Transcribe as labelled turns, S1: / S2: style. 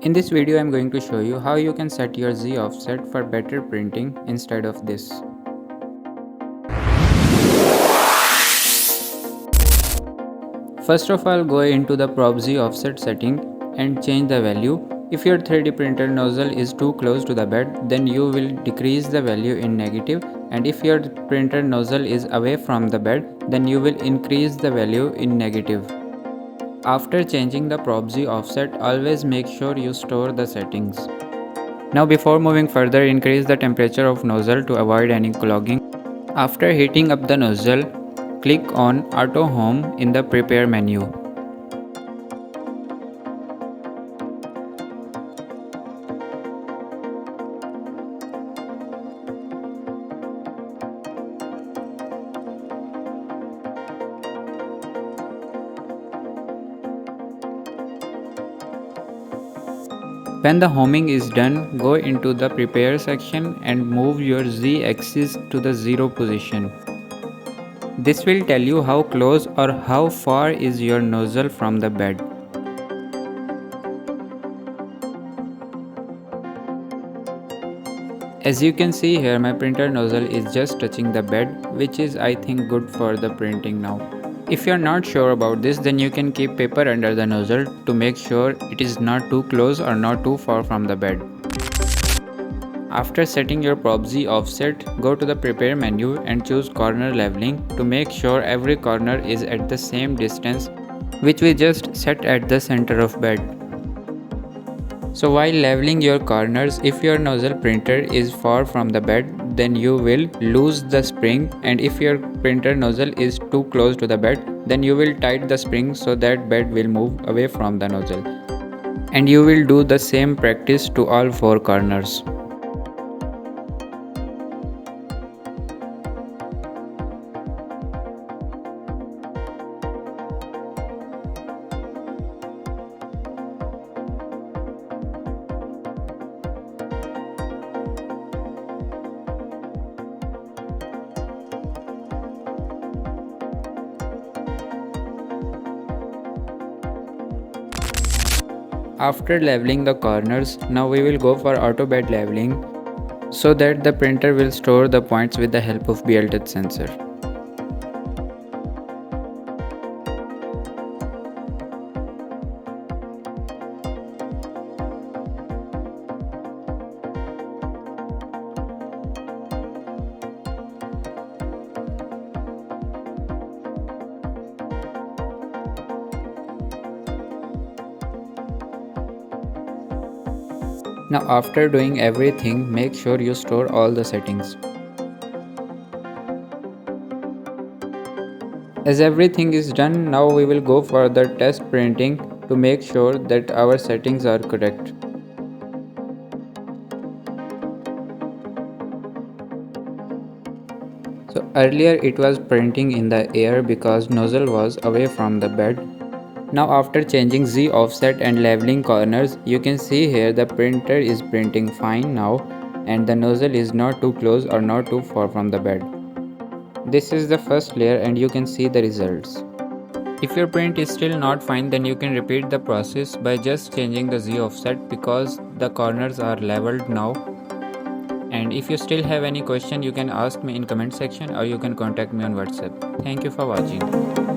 S1: In this video, I am going to show you how you can set your Z offset for better printing instead of this. First of all, go into the prop Z offset setting and change the value. If your 3D printer nozzle is too close to the bed, then you will decrease the value in negative, and if your printer nozzle is away from the bed, then you will increase the value in negative. After changing the prop Z offset, always make sure you store the settings. Now before moving further, increase the temperature of nozzle to avoid any clogging. After heating up the nozzle, click on Auto Home in the Prepare menu. When the homing is done, go into the Prepare section and move your Z axis to the 0 position. This will tell you how close or how far is your nozzle from the bed. As you can see here, my printer nozzle is just touching the bed, which is I think good for the printing now. If you are not sure about this, then you can keep paper under the nozzle to make sure it is not too close or not too far from the bed. After setting your prop Z offset, go to the Prepare menu and choose Corner Leveling to make sure every corner is at the same distance, which we just set at the center of bed. So while leveling your corners, if your nozzle printer is far from the bed, then you will lose the spring, and if your printer nozzle is too close to the bed, then you will tighten the spring so that bed will move away from the nozzle. And you will do the same practice to all 4 corners. After leveling the corners, now we will go for auto bed leveling so that the printer will store the points with the help of BLTouch sensor. Now after doing everything, make sure you store all the settings. As everything is done, now we will go for the test printing to make sure that our settings are correct. So earlier it was printing in the air because nozzle was away from the bed. Now after changing Z offset and leveling corners, you can see here the printer is printing fine now and the nozzle is not too close or not too far from the bed. This is the first layer and you can see the results. If your print is still not fine, then you can repeat the process by just changing the Z offset because the corners are leveled now. And if you still have any question, you can ask me in comment section or you can contact me on WhatsApp. Thank you for watching.